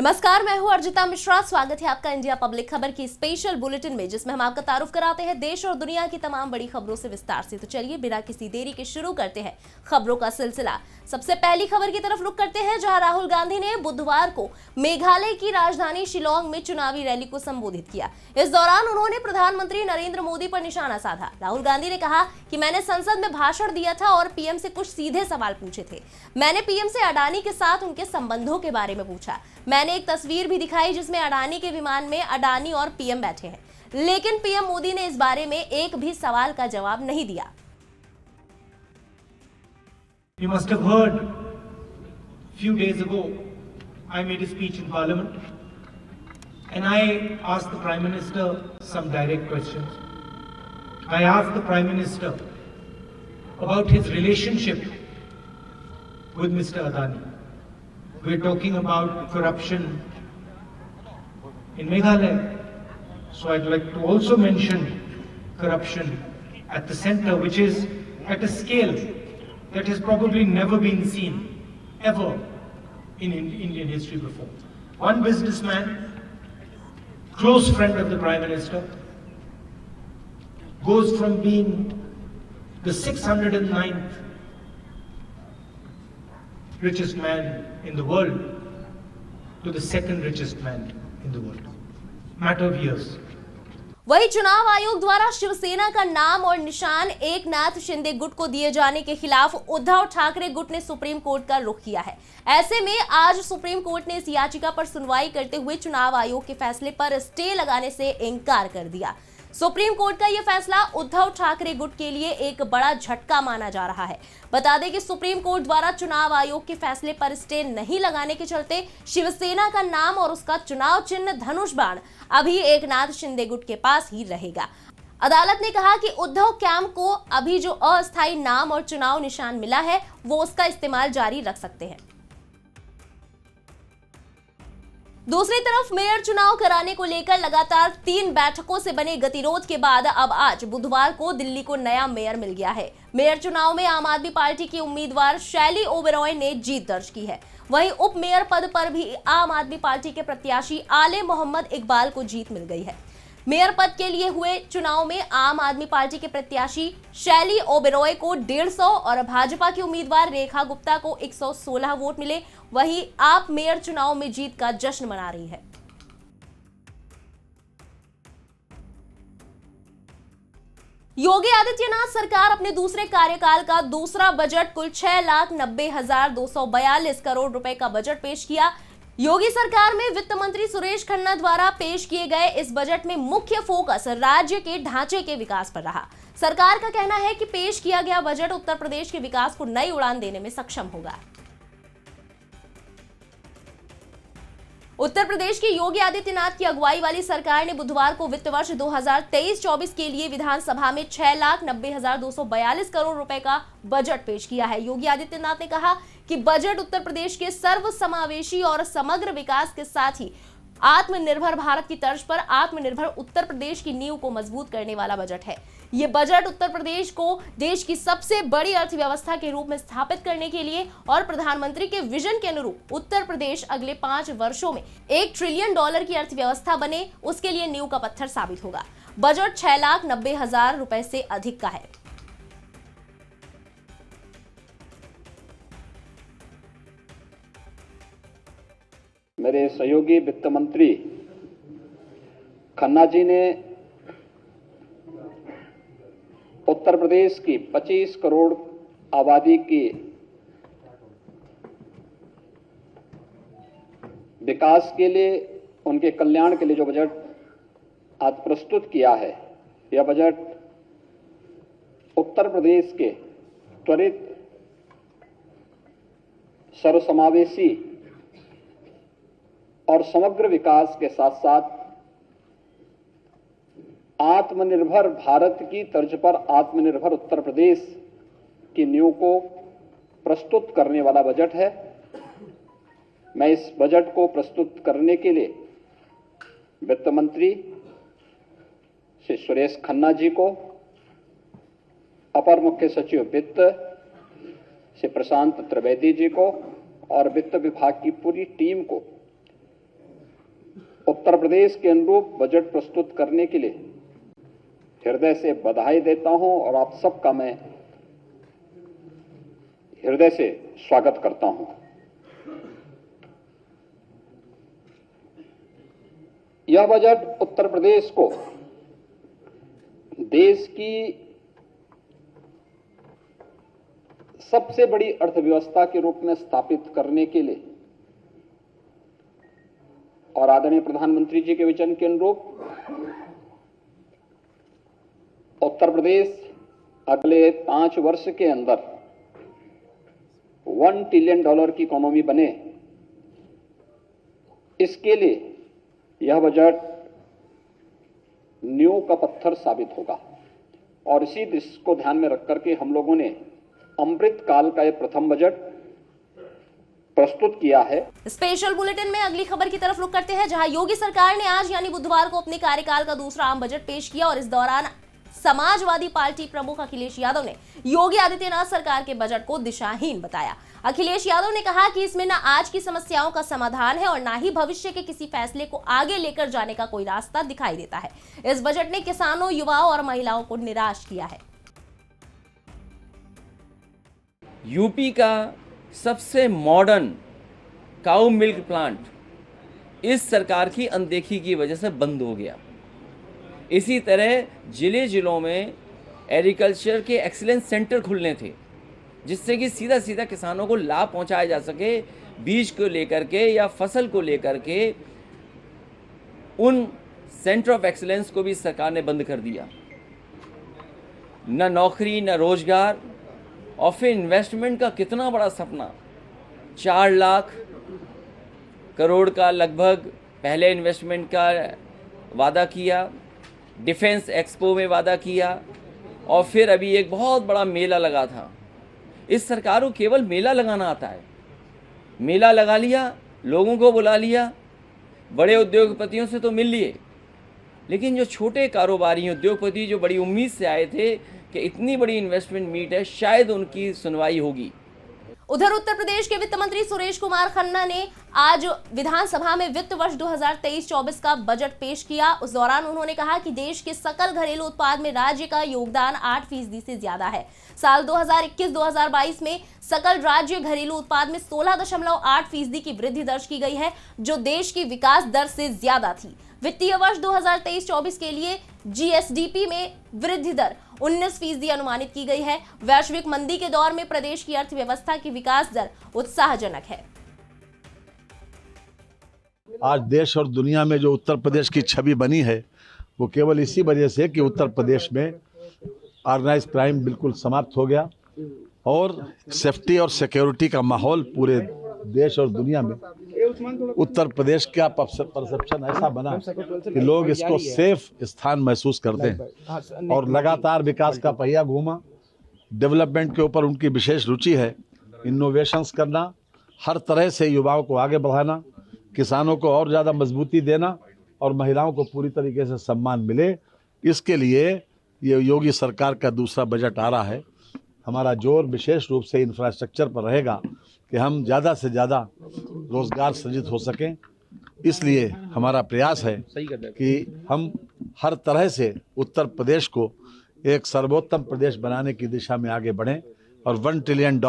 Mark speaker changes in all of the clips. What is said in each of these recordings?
Speaker 1: नमस्कार, मैं हूं अर्जिता मिश्रा। स्वागत है आपका इंडिया पब्लिक खबर की स्पेशल बुलेटिन में, जिसमें हम आपका तारुफ कराते हैं देश और दुनिया की तमाम बड़ी खबरों से विस्तार से। तो चलिए बिना किसी देरी के शुरू करते हैं खबरों का सिलसिला। सबसे पहली खबर की तरफ रुख करते हैं, जहां राहुल गांधी ने बुधवार को मेघालय की राजधानी शिलोंग में चुनावी रैली को संबोधित किया। इस दौरान उन्होंने प्रधानमंत्री नरेंद्र मोदी पर निशाना साधा। राहुल गांधी ने कहा कि मैंने संसद में भाषण दिया था और पीएम से कुछ सीधे सवाल पूछे थे। मैंने पीएम से अडानी के साथ उनके संबंधों के बारे में पूछा। मैंने एक तस्वीर भी दिखाई जिसमें अडानी के विमान में अडानी और पीएम बैठे हैं, लेकिन पीएम मोदी ने इस बारे में एक भी सवाल का जवाब नहीं दिया।
Speaker 2: You must have heard few days ago I made a speech in Parliament and I asked the Prime Minister some direct questions. I asked the Prime Minister about his relationship with Mr. Adani. We're talking about corruption in Meghalaya. So I'd like to also mention corruption at the center, which is at a scale that has probably never been seen ever in Indian history before. One businessman, close friend of the Prime Minister, goes from being the 609th richest man in the world to the second richest man in the world. Matter of years.
Speaker 1: वही चुनाव आयोग द्वारा शिवसेना का नाम और निशान एकनाथ शिंदे गुट को दिए जाने के खिलाफ उद्धव ठाकरे गुट ने सुप्रीम कोर्ट का रुख किया है। ऐसे में आज सुप्रीम कोर्ट ने इस याचिका पर सुनवाई करते हुए चुनाव आयोग के फैसले पर स्टे लगाने से इनकार कर दिया। सुप्रीम कोर्ट का यह फैसला उद्धव ठाकरे गुट के लिए एक बड़ा झटका माना जा रहा है। बता दें कि सुप्रीम कोर्ट द्वारा चुनाव आयोग के फैसले पर स्टे नहीं लगाने के चलते शिवसेना का नाम और उसका चुनाव चिन्ह धनुष बाण अभी एकनाथ शिंदे गुट के पास ही रहेगा। अदालत ने कहा कि उद्धव कैंप को अभी जो अस्थायी नाम और चुनाव निशान मिला है वो उसका इस्तेमाल जारी रख सकते हैं। दूसरी तरफ मेयर चुनाव कराने को लेकर लगातार 3 बैठकों से बने गतिरोध के बाद अब आज बुधवार को दिल्ली को नया मेयर मिल गया है। मेयर चुनाव में आम आदमी पार्टी की उम्मीदवार शैली ओबेरॉय ने जीत दर्ज की है। वहीं उप मेयर पद पर भी आम आदमी पार्टी के प्रत्याशी आले मोहम्मद इकबाल को जीत मिल गई है। मेयर पद के लिए हुए चुनाव में आम आदमी पार्टी के प्रत्याशी शैली ओबेरॉय को 150 और भाजपा की उम्मीदवार रेखा गुप्ता को 116 वोट मिले। वहीं आप मेयर चुनाव में जीत का जश्न मना रही है। योगी आदित्यनाथ सरकार अपने दूसरे कार्यकाल का दूसरा बजट कुल 6,90,242 करोड़ रुपए का बजट पेश किया। योगी सरकार में वित्त मंत्री सुरेश खन्ना द्वारा पेश किए गए इस बजट में मुख्य फोकस राज्य के ढांचे के विकास पर रहा। सरकार का कहना है कि पेश किया गया बजट उत्तर प्रदेश के विकास को नई उड़ान देने में सक्षम होगा। उत्तर प्रदेश की योगी आदित्यनाथ की अगुवाई वाली सरकार ने बुधवार को वित्त वर्ष 2023-24 के लिए विधानसभा में 6,90,242 करोड़ रुपए का बजट पेश किया है। योगी आदित्यनाथ ने कहा कि बजट उत्तर प्रदेश के सर्वसमावेशी और समग्र विकास के साथ ही आत्मनिर्भर भारत की तर्ज पर आत्मनिर्भर उत्तर प्रदेश की नींव को मजबूत करने वाला बजट है। ये बजट उत्तर प्रदेश को देश की सबसे बड़ी अर्थव्यवस्था के रूप में स्थापित करने के लिए और प्रधानमंत्री के विजन के अनुरूप उत्तर प्रदेश अगले 5 वर्षों में $1 ट्रिलियन की अर्थव्यवस्था बने, उसके लिए नींव का पत्थर साबित होगा। बजट 6,90,000 रुपए से अधिक का है।
Speaker 3: मेरे सहयोगी वित्त मंत्री खन्ना जी ने उत्तर प्रदेश की 25 करोड़ आबादी की विकास के लिए, उनके कल्याण के लिए जो बजट आज प्रस्तुत किया है, यह बजट उत्तर प्रदेश के त्वरित सर्वसमावेशी और समग्र विकास के साथ साथ आत्मनिर्भर भारत की तर्ज पर आत्मनिर्भर उत्तर प्रदेश की नींव को प्रस्तुत करने वाला बजट है। मैं इस बजट को प्रस्तुत करने के लिए वित्त मंत्री श्री सुरेश खन्ना जी को, अपर मुख्य सचिव वित्त श्री प्रशांत त्रिवेदी जी को और वित्त विभाग की पूरी टीम को उत्तर प्रदेश के अनुरूप बजट प्रस्तुत करने के लिए हृदय से बधाई देता हूं और आप सबका मैं हृदय से स्वागत करता हूं। यह बजट उत्तर प्रदेश को देश की सबसे बड़ी अर्थव्यवस्था के रूप में स्थापित करने के लिए और आदरणीय प्रधानमंत्री जी के विजन के अनुरूप उत्तर प्रदेश अगले 5 वर्ष के अंदर $1 ट्रिलियन की इकोनॉमी बने, इसके लिए यह बजट नींव का पत्थर साबित होगा। और इसी दृष्टि को ध्यान में रख करके हम लोगों ने अमृत काल का यह प्रथम बजट प्रस्तुत किया है।
Speaker 1: स्पेशल बुलेटिन में अगली खबर की तरफ रुख करते हैं, जहां योगी सरकार ने आज यानी बुधवार को अपने कार्यकाल का दूसरा आम बजट पेश किया और इस दौरान समाजवादी पार्टी प्रमुख अखिलेश यादव ने योगी आदित्यनाथ सरकार के बजट को दिशाहीन बताया। अखिलेश यादव ने कहा कि इसमें न आज की समस्याओं का समाधान है और न ही भविष्य के किसी फैसले को आगे लेकर जाने का कोई रास्ता दिखाई देता है। इस बजट ने किसानों, युवाओं और महिलाओं को निराश किया है।
Speaker 4: यूपी का सबसे मॉडर्न काऊ मिल्क प्लांट इस सरकार की अनदेखी की वजह से बंद हो गया। इसी तरह जिलों में एग्रीकल्चर के एक्सीलेंस सेंटर खुलने थे, जिससे कि सीधा सीधा किसानों को लाभ पहुंचाया जा सके, बीज को लेकर के या फसल को लेकर के। उन सेंटर ऑफ एक्सीलेंस को भी सरकार ने बंद कर दिया। न नौकरी न रोजगार, और फिर इन्वेस्टमेंट का कितना बड़ा सपना, 4 लाख करोड़ का लगभग पहले इन्वेस्टमेंट का वादा किया, डिफेंस एक्सपो में वादा किया, और फिर अभी एक बहुत बड़ा मेला लगा था। इस सरकार को केवल मेला लगाना आता है। मेला लगा लिया, लोगों को बुला लिया, बड़े उद्योगपतियों से तो मिल लिए, लेकिन जो छोटे कारोबारी उद्योगपति जो बड़ी उम्मीद से आए थे कि इतनी बड़ी इन्वेस्टमेंट मीट है, शायद उनकी सुनवाई होगी।
Speaker 1: उधर उत्तर प्रदेश के वित्त मंत्री सुरेश कुमार खन्ना ने आज विधानसभा में वित्त वर्ष 2023-24 का बजट पेश किया। उस दौरान उन्होंने कहा कि देश के सकल घरेलू उत्पाद में राज्य का योगदान 8% से ज्यादा है। साल 2021-2022 में सकल राज्य घरेलू उत्पाद में 16.8% की वृद्धि दर्ज की गई है, जो देश की विकास दर से ज्यादा थी। वित्तीय वर्ष 2023-24 के लिए जीएसडीपी में वृद्धि दर 19% अनुमानित की गई है। वैश्विक मंदी के दौर में प्रदेश की अर्थव्यवस्था की विकास दर उत्साहजनक है।
Speaker 5: आज देश और दुनिया में जो उत्तर प्रदेश की छवि बनी है, वो केवल इसी वजह से कि उत्तर प्रदेश में ऑर्गेनाइज्ड क्राइम बिल्कुल समाप्त हो गया और सेफ्टी और सिक्योरिटी का माहौल पूरे देश और दुनिया में उत्तर प्रदेश का परसेप्शन ऐसा बना कि लोग इसको सेफ स्थान महसूस करते हैं और लगातार विकास का पहिया घूमा। डेवलपमेंट के ऊपर उनकी विशेष रुचि है। इनोवेशंस करना, हर तरह से युवाओं को आगे बढ़ाना, किसानों को और ज़्यादा मजबूती देना और महिलाओं को पूरी तरीके से सम्मान मिले, इसके लिए ये योगी सरकार का दूसरा बजट आ रहा है। हमारा जोर विशेष रूप से इंफ्रास्ट्रक्चर पर रहेगा कि हम ज़्यादा से ज़्यादा रोज़गार सृजित हो सकें। इसलिए हमारा प्रयास है कि हम हर तरह से उत्तर प्रदेश को एक सर्वोत्तम प्रदेश बनाने की दिशा में आगे बढ़ें और $1 ट्रिलियन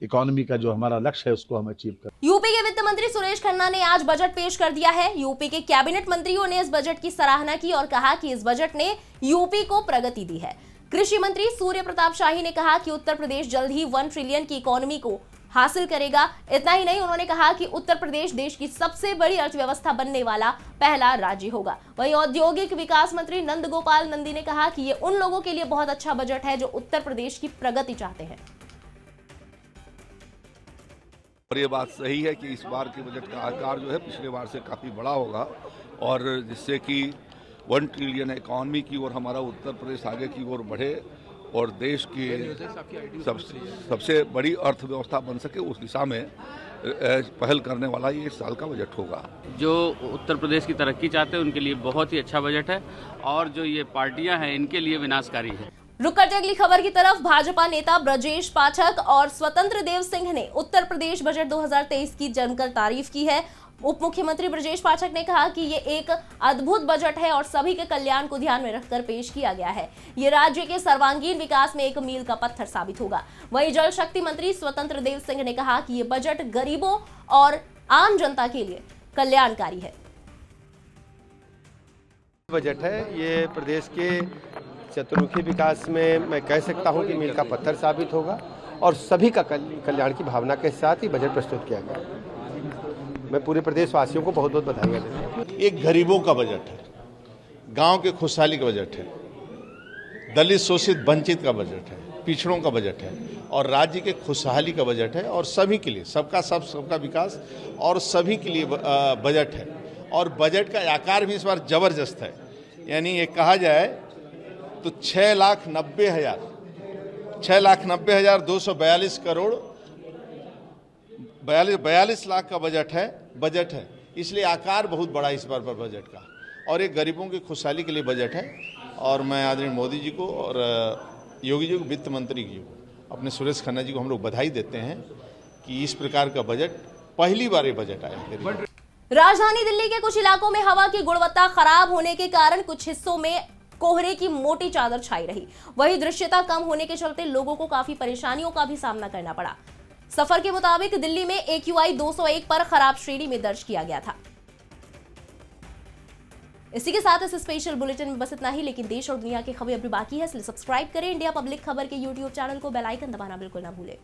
Speaker 5: इकोनॉमी का जो हमारा लक्ष्य है उसको हम अचीव करें।
Speaker 1: यूपी के वित्त मंत्री सुरेश खन्ना ने आज बजट पेश कर दिया है। यूपी के कैबिनेट मंत्रियों ने इस बजट की सराहना की और कहा कि इस बजट ने यूपी को प्रगति दी है। कृषि मंत्री सूर्य प्रताप शाही ने कहा कि उत्तर प्रदेश जल्द ही 1 ट्रिलियन की इकोनॉमी को हासिल करेगा। इतना ही नहीं, उन्होंने कहा कि उत्तर प्रदेश देश की सबसे बड़ी अर्थव्यवस्था बनने वाला पहला राज्य होगा। वहीं औद्योगिक विकास मंत्री नंद गोपाल नंदी ने कहा कि ये उन लोगों के लिए बहुत अच्छा बजट है जो उत्तर प्रदेश की प्रगति चाहते हैं।
Speaker 6: और ये बात सही है कि इस बार के बजट का आकार जो है पिछले बार से काफ़ी बड़ा होगा और जिससे कि 1 ट्रिलियन इकॉनमी की ओर हमारा उत्तर प्रदेश आगे की ओर बढ़े और देश की सबसे बड़ी अर्थव्यवस्था बन सके, उस दिशा में पहल करने वाला ये इस साल का बजट होगा।
Speaker 7: जो उत्तर प्रदेश की तरक्की चाहते हैं उनके लिए बहुत ही अच्छा बजट है और जो ये पार्टियां हैं इनके लिए विनाशकारी है।
Speaker 1: रुक करते अगली खबर की तरफ। भाजपा नेता ब्रजेश पाठक और स्वतंत्र देव सिंह ने उत्तर प्रदेश बजट 2023 की जमकर तारीफ की है। उप मुख्यमंत्री ब्रजेश पाठक ने कहा कि ये एक अद्भुत बजट है और सभी के कल्याण को ध्यान में रखकर पेश किया गया है। ये राज्य के सर्वांगीण विकास में एक मील का पत्थर साबित होगा। वहीं जल शक्ति मंत्री स्वतंत्र देव सिंह ने कहा कि ये बजट गरीबों और आम जनता के लिए कल्याणकारी है।
Speaker 8: बजट है ये प्रदेश के चतुर्मुखी विकास में मैं कह सकता हूं कि मील का पत्थर साबित होगा और सभी का कल्याण की भावना के साथ ही बजट प्रस्तुत किया गया। मैं पूरे प्रदेशवासियों को बहुत बहुत बधाई देता हूं।
Speaker 9: एक गरीबों का बजट है, गांव के खुशहाली का बजट है, दलित शोषित वंचित का बजट है, पिछड़ों का बजट है और राज्य के खुशहाली का बजट है और सभी के लिए सबका विकास और सभी के लिए बजट है। और बजट का आकार भी इस बार जबरदस्त है, यानी ये कहा जाए तो 6,90,242 करोड़ 42 लाख का बजट है। इसलिए आकार बहुत बड़ा इस बार पर बजट का और एक गरीबों की खुशहाली के लिए बजट है। और मैं आदरणीय मोदी जी को और योगी जी को, वित्त मंत्री जी को, अपने सुरेश खन्ना जी को हम लोग बधाई देते हैं कि इस प्रकार का बजट पहली बार ये बजट आया।
Speaker 1: राजधानी दिल्ली के कुछ इलाकों में हवा की गुणवत्ता खराब होने के कारण कुछ हिस्सों में कोहरे की मोटी चादर छाई रही। वहीं दृश्यता कम होने के चलते लोगों को काफी परेशानियों का भी सामना करना पड़ा। सफर के मुताबिक दिल्ली में AQI 201 पर खराब श्रेणी में दर्ज किया गया था। इसी के साथ इस स्पेशल बुलेटिन में बस इतना ही, लेकिन देश और दुनिया की खबरें अभी बाकी है, इसलिए सब्सक्राइब करें इंडिया पब्लिक खबर के YouTube चैनल को, बेल आइकन दबाना बिल्कुल ना भूलें।